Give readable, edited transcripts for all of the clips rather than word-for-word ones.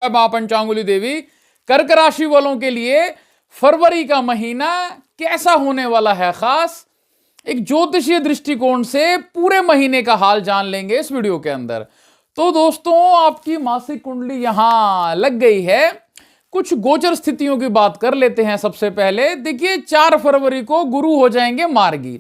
मां पंचांगुली देवी, कर्क राशि वालों के लिए फरवरी का महीना कैसा होने वाला है खास, एक ज्योतिषीय दृष्टिकोण से पूरे महीने का हाल जान लेंगे इस वीडियो के अंदर। तो दोस्तों, आपकी मासिक कुंडली यहां लग गई है। कुछ गोचर स्थितियों की बात कर लेते हैं। सबसे पहले देखिए, 4 फरवरी को गुरु हो जाएंगे मार्गी।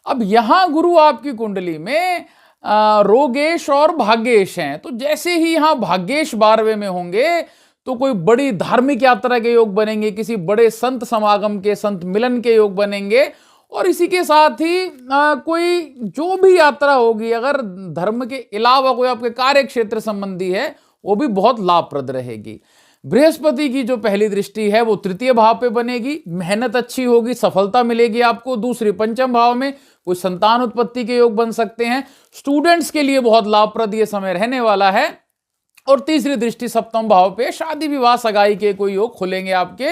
अब यहां गुरु आपकी कुंडली में रोगेश और भाग्येश हैं, तो जैसे ही यहां भाग्येश 12वें में होंगे तो कोई बड़ी धार्मिक यात्रा के योग बनेंगे, किसी बड़े संत समागम के, संत मिलन के योग बनेंगे। और इसी के साथ ही कोई जो भी यात्रा होगी, अगर धर्म के अलावा कोई आपके कार्य क्षेत्र संबंधी है, वो भी बहुत लाभप्रद रहेगी। बृहस्पति की जो पहली दृष्टि है वो तृतीय भाव पे बनेगी, मेहनत अच्छी होगी, सफलता मिलेगी आपको। दूसरी पंचम भाव में कोई संतान उत्पत्ति के योग बन सकते हैं। स्टूडेंट्स के लिए बहुत लाभप्रद ये समय रहने वाला है। और तीसरी दृष्टि सप्तम भाव पे, शादी विवाह सगाई के कोई योग खुलेंगे आपके,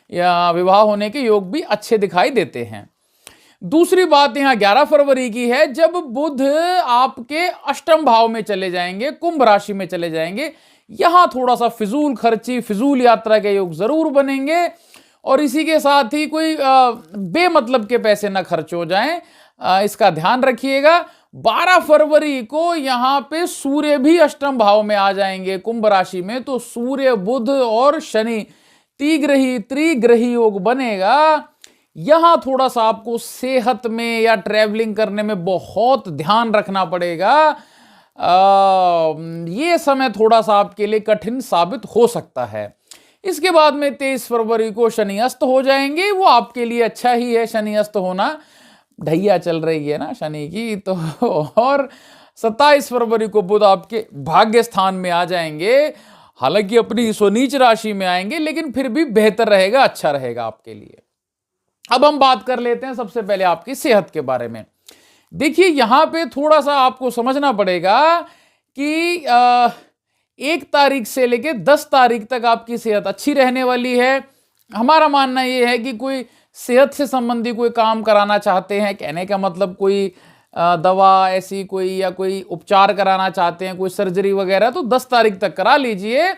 या विवाह होने के योग भी अच्छे दिखाई देते हैं। दूसरी बात यहां 11 फरवरी की है, जब बुध आपके अष्टम भाव में चले जाएंगे, कुंभ राशि में चले जाएंगे। यहां थोड़ा सा फिजूल खर्ची, फिजूल यात्रा के योग जरूर बनेंगे। और इसी के साथ ही कोई बेमतलब के पैसे ना खर्च हो जाएं, इसका ध्यान रखिएगा। 12 फरवरी को यहां पे सूर्य भी अष्टम भाव में आ जाएंगे कुंभ राशि में, तो सूर्य, बुध और शनि त्रिग्रही योग बनेगा। यहां थोड़ा सा आपको सेहत में या ट्रैवलिंग करने में बहुत ध्यान रखना पड़ेगा। ये समय थोड़ा सा आपके लिए कठिन साबित हो सकता है। इसके बाद में 23 फरवरी को शनि अस्त हो जाएंगे। वो आपके लिए अच्छा ही है, शनि अस्त होना, ढैया चल रही है ना शनि की तो। और 27 फरवरी को बुध आपके भाग्य स्थान में आ जाएंगे। हालांकि अपनी स्वनीच राशि में आएंगे, लेकिन फिर भी बेहतर रहेगा, अच्छा रहेगा आपके लिए। अब हम बात कर लेते हैं सबसे पहले आपकी सेहत के बारे में। देखिए, यहां पे थोड़ा सा आपको समझना पड़ेगा कि 1 तारीख से लेके 10 तारीख तक आपकी सेहत अच्छी रहने वाली है। हमारा मानना यह है कि कोई सेहत से संबंधी कोई काम कराना चाहते हैं, कहने का मतलब कोई दवा ऐसी कोई या कोई उपचार कराना चाहते हैं, कोई सर्जरी वगैरह, तो 10 तारीख तक करा लीजिए।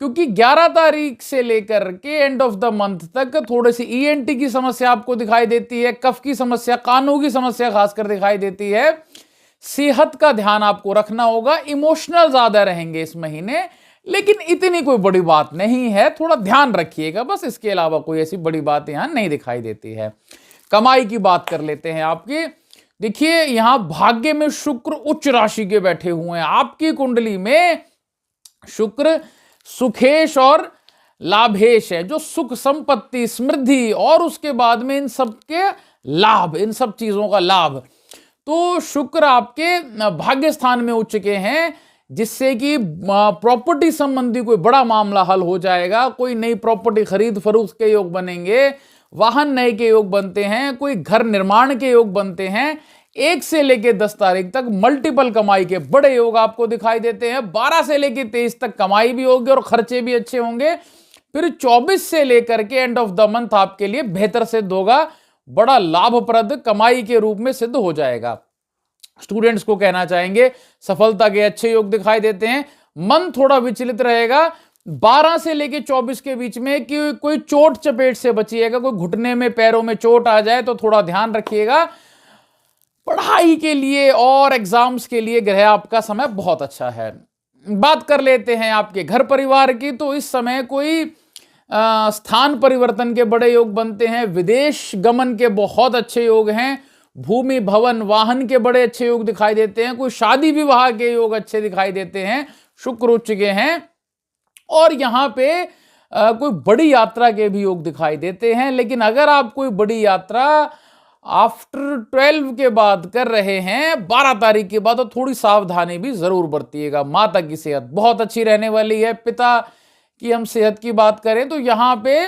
क्योंकि 11 तारीख से लेकर के एंड ऑफ द मंथ तक थोड़ी सी ईएनटी की समस्या आपको दिखाई देती है, कफ की समस्या, कानों की समस्या खासकर दिखाई देती है। सेहत का ध्यान आपको रखना होगा। इमोशनल ज्यादा रहेंगे इस महीने, लेकिन इतनी कोई बड़ी बात नहीं है, थोड़ा ध्यान रखिएगा बस। इसके अलावा कोई ऐसी बड़ी बात यहां नहीं दिखाई देती है। कमाई की बात कर लेते हैं आपकी। देखिए, यहां भाग्य में शुक्र उच्च राशि के बैठे हुए हैं। आपकी कुंडली में शुक्र सुखेश और लाभेश है, जो सुख, संपत्ति, समृद्धि और उसके बाद में इन सब के लाभ, इन सब चीजों का लाभ। तो शुक्र आपके भाग्य स्थान में उच्च के हैं, जिससे कि प्रॉपर्टी संबंधी कोई बड़ा मामला हल हो जाएगा। कोई नई प्रॉपर्टी खरीद फरोख्त के योग बनेंगे, वाहन नए के योग बनते हैं, कोई घर निर्माण के योग बनते हैं। 1 से लेके 10 तारीख तक मल्टीपल कमाई के बड़े योग आपको दिखाई देते हैं। 12 से लेके 23 तक कमाई भी होगी और खर्चे भी अच्छे होंगे। फिर 24 से लेकर के एंड ऑफ द मंथ आपके लिए बेहतर सिद्ध होगा, बड़ा लाभप्रद कमाई के रूप में सिद्ध हो जाएगा। स्टूडेंट्स को कहना चाहेंगे, सफलता के अच्छे योग दिखाई देते हैं। मन थोड़ा विचलित रहेगा 12 से लेके 24 के बीच में, कि कोई चोट चपेट से बचिएगा, कोई घुटने में, पैरों में चोट आ जाए तो थोड़ा ध्यान रखिएगा। पढ़ाई के लिए और एग्जाम्स के लिए ग्रह आपका समय बहुत अच्छा है। बात कर लेते हैं आपके घर परिवार की। तो इस समय कोई स्थान परिवर्तन के बड़े योग बनते हैं, विदेश गमन के बहुत अच्छे योग हैं, भूमि, भवन, वाहन के बड़े अच्छे योग दिखाई देते हैं, कोई शादी विवाह के योग अच्छे दिखाई देते हैं, शुक्र उच्च के हैं। और यहां पे कोई बड़ी यात्रा के भी योग दिखाई देते हैं। लेकिन अगर आप कोई बड़ी यात्रा आफ्टर 12 के बाद कर रहे हैं, 12 तारीख के बाद, तो थोड़ी सावधानी भी जरूर बरतिएगा। माता की सेहत बहुत अच्छी रहने वाली है। पिता की हम सेहत की बात करें तो यहाँ पे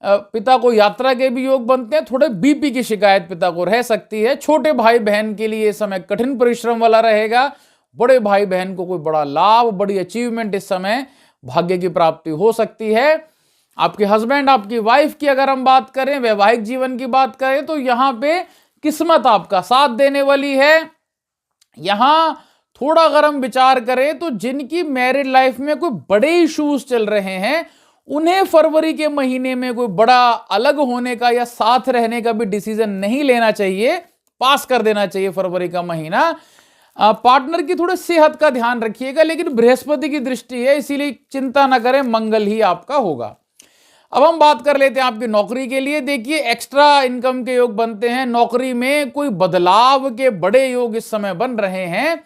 पिता को यात्रा के भी योग बनते हैं। थोड़े बीपी की शिकायत पिता को रह सकती है। छोटे भाई बहन के लिए समय कठिन परिश्रम वाला रहेगा। बड़े भाई बहन को कोई बड़ा लाभ, बड़ी अचीवमेंट इस समय भाग्य की प्राप्ति हो सकती है। आपके हस्बैंड, आपकी वाइफ की अगर हम बात करें, वैवाहिक जीवन की बात करें, तो यहां पे किस्मत आपका साथ देने वाली है। यहां थोड़ा अगर हम विचार करें तो जिनकी मैरिड लाइफ में कोई बड़े इश्यूज चल रहे हैं, उन्हें फरवरी के महीने में कोई बड़ा अलग होने का या साथ रहने का भी डिसीजन नहीं लेना चाहिए, पास कर देना चाहिए फरवरी का महीना। पार्टनर की थोड़ी सेहत का ध्यान रखिएगा, लेकिन बृहस्पति की दृष्टि है, इसीलिए चिंता ना करें, मंगल ही आपका होगा। अब हम बात कर लेते हैं आपकी नौकरी के लिए। देखिए, एक्स्ट्रा इनकम के योग बनते हैं, नौकरी में कोई बदलाव के बड़े योग इस समय बन रहे हैं।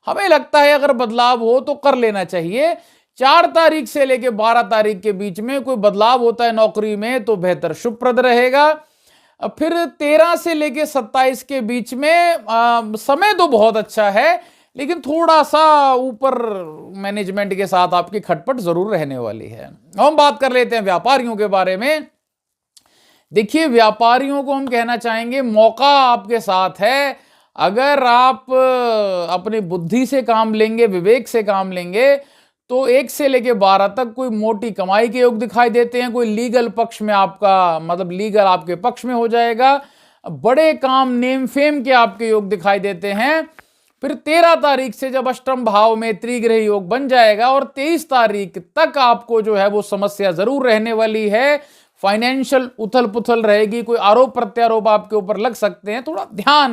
हमें लगता है अगर बदलाव हो तो कर लेना चाहिए। 4 तारीख से लेकर 12 तारीख के बीच में कोई बदलाव होता है नौकरी में तो बेहतर शुभप्रद रहेगा। फिर 13 से लेकर 27 के बीच में समय तो बहुत अच्छा है, लेकिन थोड़ा सा ऊपर मैनेजमेंट के साथ आपकी खटपट जरूर रहने वाली है। हम बात कर लेते हैं व्यापारियों के बारे में। देखिए, व्यापारियों को हम कहना चाहेंगे मौका आपके साथ है। अगर आप अपनी बुद्धि से काम लेंगे, विवेक से काम लेंगे, तो 1 से लेके 12 तक कोई मोटी कमाई के योग दिखाई देते हैं। कोई लीगल पक्ष में आपका, मतलब लीगल आपके पक्ष में हो जाएगा। बड़े काम, नेम फेम के आपके योग दिखाई देते हैं। फिर 13 तारीख से जब अष्टम भाव में त्रिग्रह योग बन जाएगा और 23 तारीख तक आपको जो है वो समस्या जरूर रहने वाली है। फाइनेंशियल उथल पुथल रहेगी, कोई आरोप प्रत्यारोप आपके ऊपर लग सकते हैं। थोड़ा ध्यान,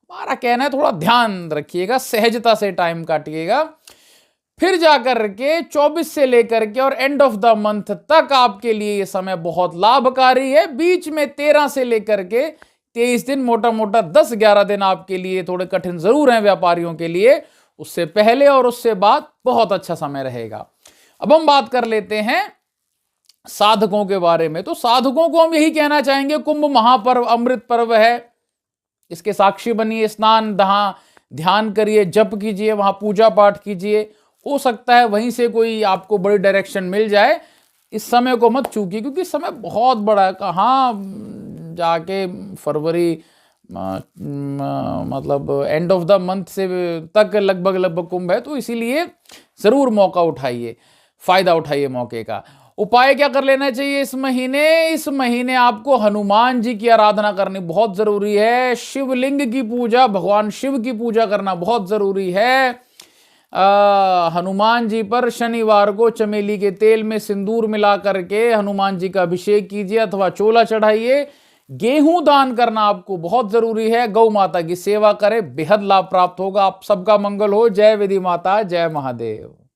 हमारा कहना है थोड़ा ध्यान रखिएगा, सहजता से टाइम काटिएगा। फिर जाकर के 24 से लेकर के और एंड ऑफ द मंथ तक आपके लिए ये समय बहुत लाभकारी है। बीच में 13 से लेकर के 23 दिन, मोटा मोटा 10-11 दिन आपके लिए थोड़े कठिन जरूर हैं व्यापारियों के लिए। उससे पहले और उससे बाद बहुत अच्छा समय रहेगा। अब हम बात कर लेते हैं साधकों के बारे में। तो साधकों को हम यही कहना चाहेंगे, कुंभ महापर्व अमृत पर्व है, इसके साक्षी बनिए, स्नान ध्यान करिए, जप कीजिए, वहां पूजा पाठ कीजिए। हो सकता है वहीं से कोई आपको बड़ी डायरेक्शन मिल जाए। इस समय को मत चूकिए, क्योंकि समय बहुत बड़ा है। कहाँ जाके फरवरी मतलब एंड ऑफ द मंथ से तक लगभग कुंभ है, तो इसीलिए जरूर मौका उठाइए, फायदा उठाइए मौके का। उपाय क्या कर लेना चाहिए इस महीने आपको हनुमान जी की आराधना करनी बहुत जरूरी है। शिवलिंग की पूजा, भगवान शिव की पूजा करना बहुत जरूरी है। हनुमान जी पर शनिवार को चमेली के तेल में सिंदूर मिला करके हनुमान जी का अभिषेक कीजिए अथवा चोला चढ़ाइए। गेहूं दान करना आपको बहुत जरूरी है। गौ माता की सेवा करें, बेहद लाभ प्राप्त होगा। आप सबका मंगल हो। जय विधि माता, जय महादेव।